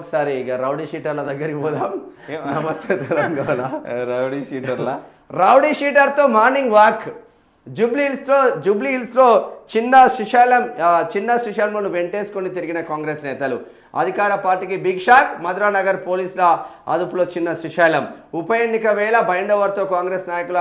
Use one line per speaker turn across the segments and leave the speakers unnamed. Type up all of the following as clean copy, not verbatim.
ఒకసారి ఇక రౌడీ షీటర్ల దగ్గరికి పోదాం. నమస్తే తెలంగాణ. రౌడీ షీటర్తో మార్నింగ్ వాక్. జూబ్లీ హిల్స్లో చిన్న శ్రీశైలంను వెంటేసుకొని తిరిగిన కాంగ్రెస్ నేతలు. అధికార పార్టీకి బిగ్ షాక్. మధురానగర్ పోలీసుల అదుపులో చిన్న శ్రీశైలం. ఉప ఎన్నిక వేళ బైండవర్తో కాంగ్రెస్ నాయకుల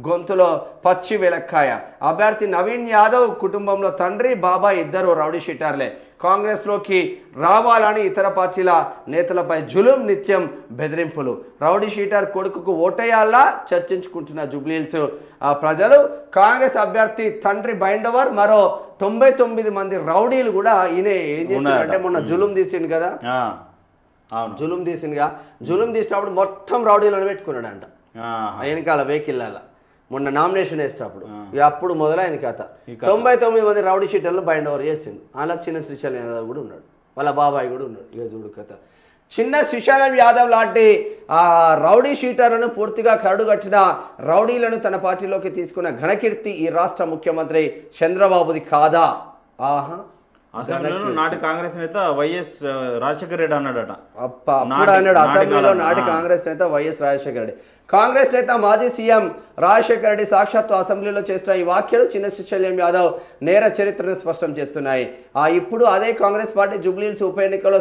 గొంతులో పచ్చి వెలక్కాయ. అభ్యర్థి నవీన్ యాదవ్ కుటుంబంలో తండ్రి బాబాయ్ ఇద్దరు రౌడీ షీటర్లే. కాంగ్రెస్లోకి రావాలని ఇతర పార్టీల నేతలపై జులుం, నిత్యం బెదిరింపులు. రౌడీ షీటర్ కొడుకుకు ఓటేయాలా చర్చించుకుంటున్న జూబ్లీహిల్స్ ప్రజలు. కాంగ్రెస్ అభ్యర్థి తండ్రి బైండవర్, మరో 99 మంది రౌడీలు కూడా ఈయన ఏం చేస్తున్నారంటే మొన్న జులుం తీసిండు కదా, జులుం తీసినప్పుడు మొత్తం రౌడీలను పెట్టుకున్నాడంట వెనకాల వెహికల్. మొన్న నామినేషన్ వేసేటప్పుడు అప్పుడు మొదలైంది కథ. 99 మంది రౌడీ షీటర్లు బైండ్ ఓవర్ చేసిండు. అలా చిన్న శ్రీశైలం యాదవ్ కూడా ఉన్నాడు, వాళ్ళ బాబాయ్ కూడా ఉన్నాడు. ఇక చూడు కథ. చిన్న శ్రీశైలం యాదవ్ లాంటి రౌడీ షీటర్లను పూర్తిగా కరడుగట్టిన రౌడీలను తన పార్టీలోకి తీసుకున్న ఘనకీర్తి ఈ రాష్ట్ర ముఖ్యమంత్రి చంద్రబాబుది కాదా? ఆహా,
నాటి కాంగ్రెస్ నేత వైఎస్ రాజశేఖర రెడ్డి అన్నాడట.
అప్పుడు అన్నాడు అసెంబ్లీలో నాటి కాంగ్రెస్ నేత వైఎస్ రాజశేఖర రెడ్డి. కాంగ్రెస్ నేత మాజీ సీఎం రాజశేఖర రెడ్డి సాక్షాత్తు అసెంబ్లీలో చేసిన ఈ వ్యాఖ్యలు చిన్న శ్రీశైలం యాదవ్ నేర చరిత్రను స్పష్టం చేస్తున్నాయి. ఇప్పుడు అదే కాంగ్రెస్ పార్టీ జూబ్లీహిల్స్ ఉప ఎన్నికలో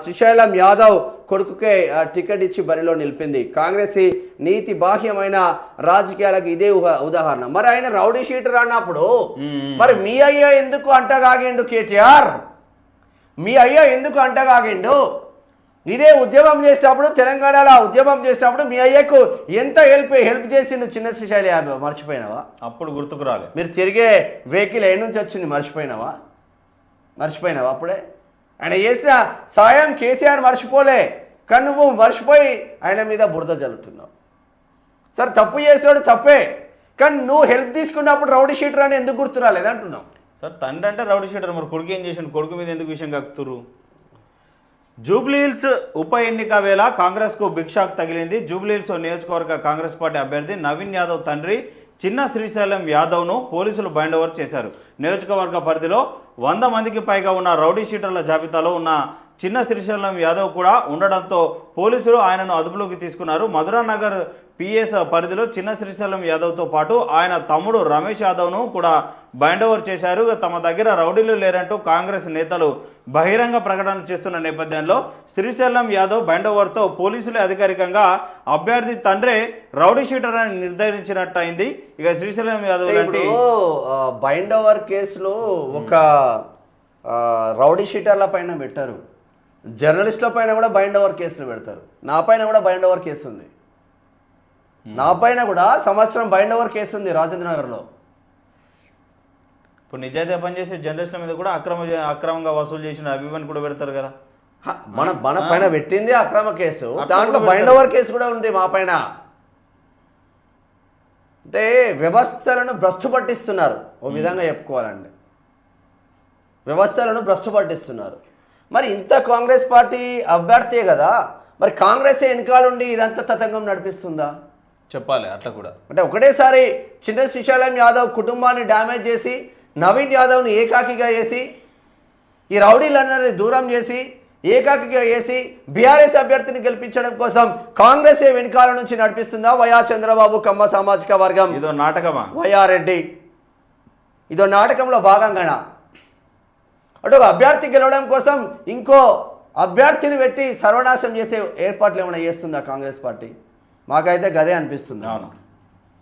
శ్రీశైలం యాదవ్ కొడుకుకే టికెట్ ఇచ్చి బరిలో నిలిపింది. కాంగ్రెస్ నీతి బాహ్యమైన రాజకీయాలకు ఇదే ఉదాహరణ. మరి ఆయన రౌడీ షీటర్ అన్నప్పుడు మరి మీ అయ్యా ఎందుకు అంటగాగిండు? కేటీఆర్ మీ అయ్యా ఎందుకు అంటగాగిండు? ఇదే ఉద్యమం చేసినప్పుడు, తెలంగాణలో ఉద్యమం చేసినప్పుడు మీ అయ్యకు ఎంత హెల్ప్ చేసిండు చిన్న శ్రీశైలం యాదవ్. మర్చిపోయినావా?
అప్పుడు గుర్తుకు రాలేదు.
మీరు తిరిగే వెహికల్ ఏ నుంచి వచ్చింది మర్చిపోయినావా? అప్పుడే ఆయన చేసిన సాయం కేసీఆర్ మర్చిపోలే, కానీ నువ్వు మర్చిపోయి ఆయన మీద బురద జల్లుతున్నావు. సరే, తప్పు చేసాడు తప్పే, కానీ నువ్వు హెల్ప్ తీసుకున్నప్పుడు రౌడీ షీటర్ అని ఎందుకు గుర్తు రాలేదంటున్నావు?
సార్, తండ్రి అంటే రౌడీ షీటర్, మరి కొడుకు ఏం చేసిండు? కొడుకు మీద ఎందుకు విషయం కక్కుతురు? జూబ్లీహిల్స్ ఉప ఎన్నిక వేళ కాంగ్రెస్కు బిగ్ షాక్ తగిలింది. జూబ్లీహిల్స్ నియోజకవర్గ కాంగ్రెస్ పార్టీ అభ్యర్థి నవీన్ యాదవ్ తండ్రి చిన్న శ్రీశైలం యాదవ్ను పోలీసులు బైండ్ ఓవర్ చేశారు. నియోజకవర్గ పరిధిలో 100 మందికి పైగా ఉన్న రౌడీ షీటర్ల జాబితాలో ఉన్న చిన్న శ్రీశైలం యాదవ్ కూడా ఉండడంతో పోలీసులు ఆయనను అదుపులోకి తీసుకున్నారు. మధురానగర్ పిఎస్ పరిధిలో చిన్న శ్రీశైలం యాదవ్తో పాటు ఆయన తమ్ముడు రమేష్ యాదవ్ను కూడా బైండ్ ఓవర్ చేశారు. తమ దగ్గర రౌడీలు లేరంటూ కాంగ్రెస్ నేతలు బహిరంగ ప్రకటన చేస్తున్న నేపథ్యంలో శ్రీశైలం యాదవ్ బైండ్ ఓవర్తో పోలీసులే అధికారికంగా అభ్యర్థి తండ్రే రౌడీ షీటర్ అని నిర్ధారించినట్టయింది. ఇక శ్రీశైలం యాదవ్ లాంటి
బైండ్ ఓవర్ కేసులో ఒక రౌడీ షీటర్ల పైన పెట్టారు, జర్నలిస్టుల పైన కూడా బైండ్ ఓవర్ కేసులు పెడతారు. నా పైన కూడా బైండ్ ఓవర్ కేసు ఉంది, నా పైన కూడా సంవత్సరం బైండ్ ఓవర్ కేసు ఉంది రాజేంద్రనగర్లో.
ఇప్పుడు నిజాయితీ పనిచేసే జర్నలిస్టుల మీద కూడా అక్రమంగా వసూలు చేసిన అభిమాని కూడా పెడతారు కదా.
మన పైన పెట్టింది అక్రమ కేసు, దాంట్లో బైండ్ ఓవర్ కేసు కూడా ఉంది మా పైన. అంటే వ్యవస్థలను భ్రష్టు పట్టిస్తున్నారు, ఓ విధంగా చెప్పుకోవాలండి, వ్యవస్థలను భ్రష్టు పట్టిస్తున్నారు. మరి ఇంత కాంగ్రెస్ పార్టీ అభ్యర్థియే కదా, మరి కాంగ్రెస్ వెనకాలండి ఇదంతా తతంగం నడిపిస్తుందా?
చెప్పాలి అట్లా కూడా.
అంటే ఒకటేసారి చిన్న శ్రీశైలం యాదవ్ కుటుంబాన్ని డ్యామేజ్ చేసి, నవీన్ యాదవ్ని ఏకాకిగా చేసి, ఈ రౌడీలందరినీ దూరం చేసి ఏకాకిగా చేసి బీఆర్ఎస్ అభ్యర్థిని గెలిపించడం కోసం కాంగ్రెస్ వెనకాల నుంచి నడిపిస్తుందా? వైఆ చంద్రబాబు కమ్మ సామాజిక వర్గం
ఇదో నాటకమా?
వైఆర్ రెడ్డి ఇదో నాటకంలో భాగంగానా? అంటే ఒక అభ్యర్థి గెలవడం కోసం ఇంకో అభ్యర్థిని పెట్టి సర్వనాశం చేసే ఏర్పాట్లు ఏమైనా చేస్తుందా కాంగ్రెస్ పార్టీ? మాకైతే గదే అనిపిస్తుంది.
అవును.